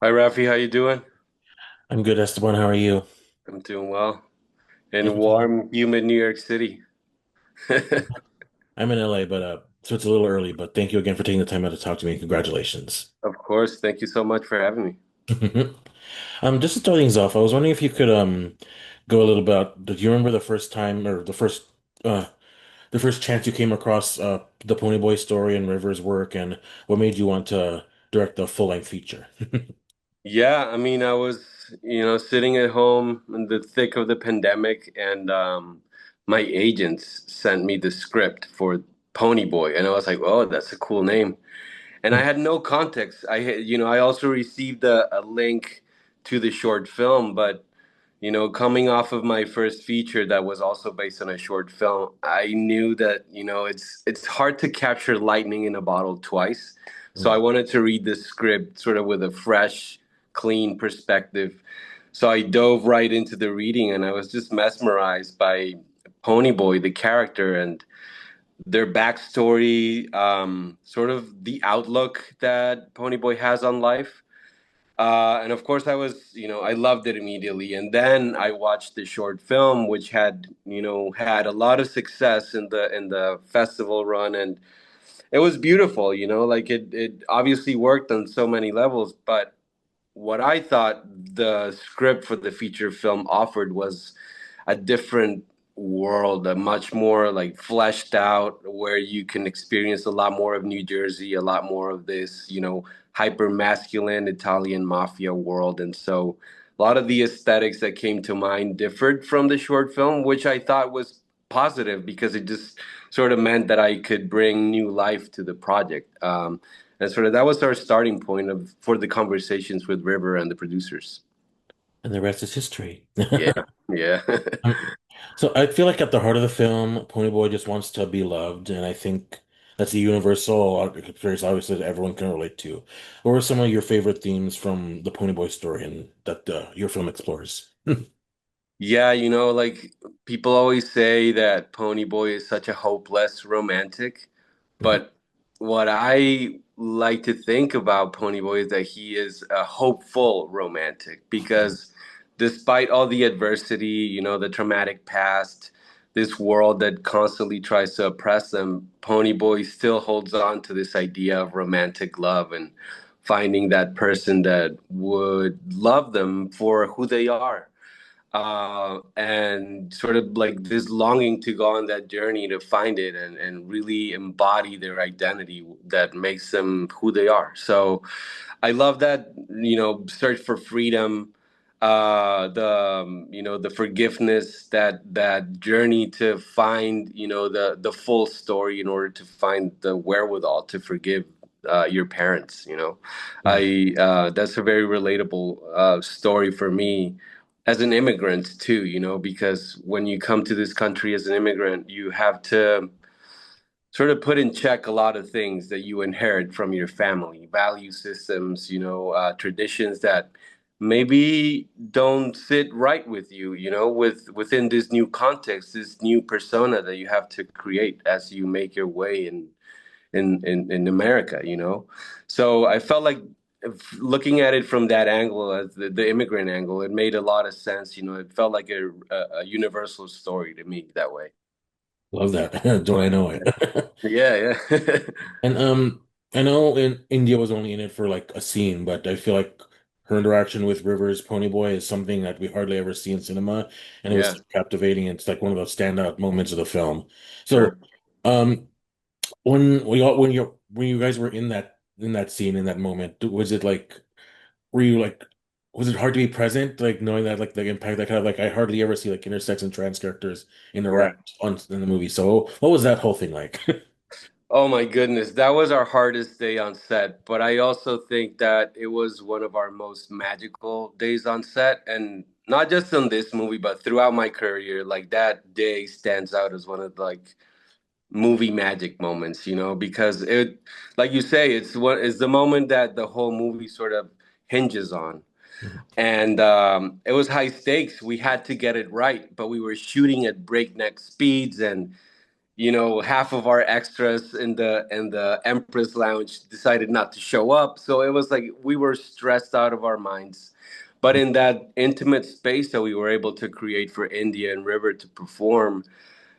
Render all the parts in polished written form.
Hi Raffy, how you doing? I'm good, Esteban. How are you? I'm doing well. Thanks In for taking. warm, humid New York City. I'm in LA, but so it's a little early. But thank you again for taking the time out to talk to me. Congratulations. Of course, thank you so much for having me. Just to start things off, I was wondering if you could go a little bit. Do you remember the first time or uh the first chance you came across the Ponyboi story and River's work, and what made you want to direct the full-length feature? Yeah, I mean, I was, sitting at home in the thick of the pandemic, and my agents sent me the script for Ponyboi, and I was like, "Oh, that's a cool name." And I had no context. I also received a link to the short film, but coming off of my first feature that was also based on a short film, I knew that, it's hard to capture lightning in a bottle twice. So I wanted to read the script sort of with a fresh, clean perspective. So I dove right into the reading and I was just mesmerized by Ponyboy, the character, and their backstory, sort of the outlook that Ponyboy has on life. And of course, I loved it immediately. And then I watched the short film, which had a lot of success in the festival run, and it was beautiful. Like it obviously worked on so many levels. But what I thought the script for the feature film offered was a different world, a much more like fleshed out, where you can experience a lot more of New Jersey, a lot more of this, hyper masculine Italian mafia world. And so a lot of the aesthetics that came to mind differed from the short film, which I thought was positive because it just sort of meant that I could bring new life to the project. And sort of that was our starting point for the conversations with River and the producers. And the rest is history. Yeah, yeah. Um, So I feel like at the heart of the film, Ponyboy just wants to be loved, and I think that's a universal experience, obviously, that everyone can relate to. What were some of your favorite themes from the Ponyboy story and that your film explores? Yeah, like people always say that Ponyboy is such a hopeless romantic, but what I like to think about Ponyboy is that he is a hopeful romantic because despite all the adversity, the traumatic past, this world that constantly tries to oppress them, Ponyboy still holds on to this idea of romantic love and finding that person that would love them for who they are, and sort of like this longing to go on that journey to find it and really embody their identity that makes them who they are. So I love that, search for freedom, the forgiveness, that journey to find, the full story in order to find the wherewithal to forgive your parents. I That's a very relatable story for me as an immigrant too, because when you come to this country as an immigrant, you have to sort of put in check a lot of things that you inherit from your family, value systems, traditions that maybe don't sit right with you, within this new context, this new persona that you have to create as you make your way in America, So I felt like looking at it from that angle, as the immigrant angle, it made a lot of sense. It felt like a universal story to me that way. Love that. Don't I know it? Yeah, yeah. And I know India was only in it for like a scene, but I feel like her interaction with Rivers Ponyboy is something that we hardly ever see in cinema, and it was Yeah, so captivating. It's like one of the standout moments of the film. sure. So, when you guys were in that scene in that moment, was it like were you like was it hard to be present, like knowing that like the impact that kind of like I hardly ever see like intersex and trans characters Yeah. interact on in the movie. So what was that whole thing like? Oh my goodness, that was our hardest day on set, but I also think that it was one of our most magical days on set, and not just on this movie, but throughout my career. Like that day stands out as one of like movie magic moments, because it, like you say, it's the moment that the whole movie sort of hinges on. And it was high stakes. We had to get it right, but we were shooting at breakneck speeds, and half of our extras in the Empress Lounge decided not to show up. So it was like we were stressed out of our minds. But in that intimate space that we were able to create for India and River to perform,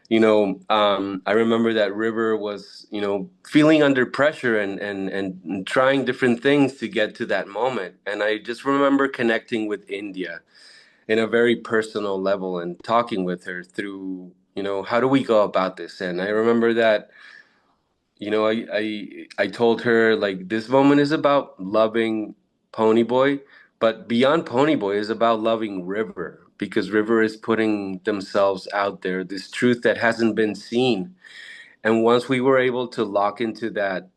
I remember that River was, feeling under pressure and trying different things to get to that moment. And I just remember connecting with India in a very personal level and talking with her through, how do we go about this? And I remember that, I told her like this moment is about loving Ponyboy, but beyond Ponyboy is about loving River because River is putting themselves out there, this truth that hasn't been seen. And once we were able to lock into that,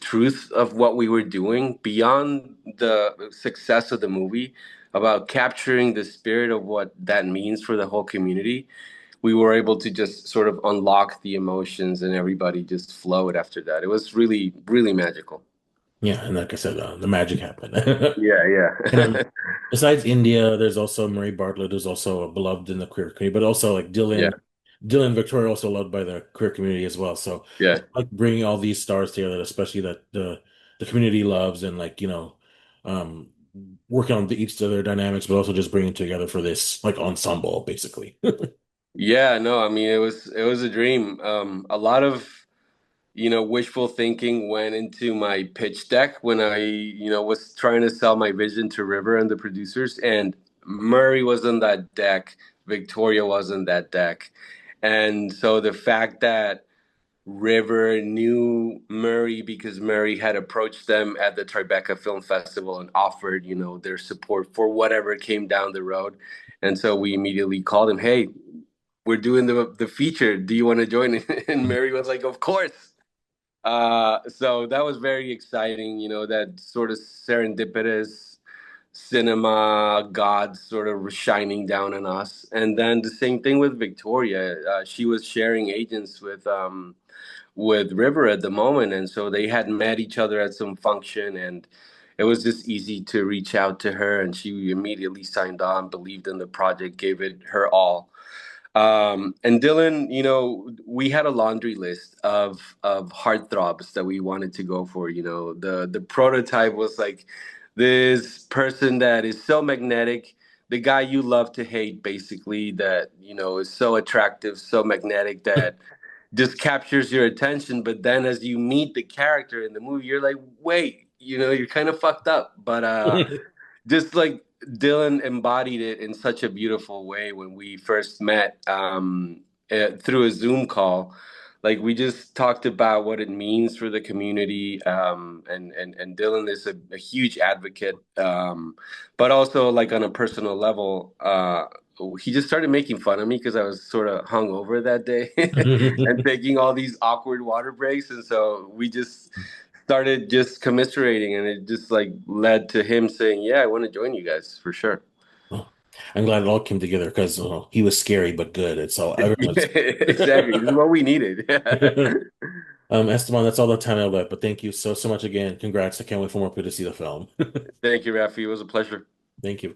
truth of what we were doing beyond the success of the movie, about capturing the spirit of what that means for the whole community, we were able to just sort of unlock the emotions and everybody just flowed after that. It was really, really magical. Yeah, and like I said, the magic happened. Yeah, And yeah. besides India, there's also Marie Bartlett, who's also beloved in the queer community, but also like Yeah, Dylan and Victoria also loved by the queer community as well. So yeah. it's like bringing all these stars together, especially that the community loves, and um, working on each of their dynamics, but also just bringing together for this like ensemble, basically. Yeah, no, I mean it was a dream. A lot of wishful thinking went into my pitch deck when I, was trying to sell my vision to River and the producers. And Murray was on that deck, Victoria was on that deck. And so the fact that River knew Murray because Murray had approached them at the Tribeca Film Festival and offered, their support for whatever came down the road. And so we immediately called him, hey, we're doing the feature. Do you want to join? And Murray was like, of course. So that was very exciting, that sort of serendipitous cinema gods sort of shining down on us. And then the same thing with Victoria. She was sharing agents with River at the moment, and so they had met each other at some function, and it was just easy to reach out to her, and she immediately signed on, believed in the project, gave it her all. And Dylan, we had a laundry list of heartthrobs that we wanted to go for. The prototype was like this person that is so magnetic, the guy you love to hate, basically, that is so attractive, so magnetic that just captures your attention. But then as you meet the character in the movie, you're like, wait, you're kind of fucked up. But just like Dylan embodied it in such a beautiful way when we first met through a Zoom call. Like we just talked about what it means for the community, and Dylan is a huge advocate, but also like on a personal level. He just started making fun of me because I was sort of hungover that day and taking all these awkward water breaks, and so we just started just commiserating, and it just like led to him saying, "Yeah, I want to join you guys for sure." Well, I'm glad it all came together because he was scary but good. It's all everyone's. Exactly. This is what we needed. Esteban, that's all the time I left. But thank you so much again. Congrats! I can't wait for more people to see the film. Thank you, Raffy. It was a pleasure. Thank you.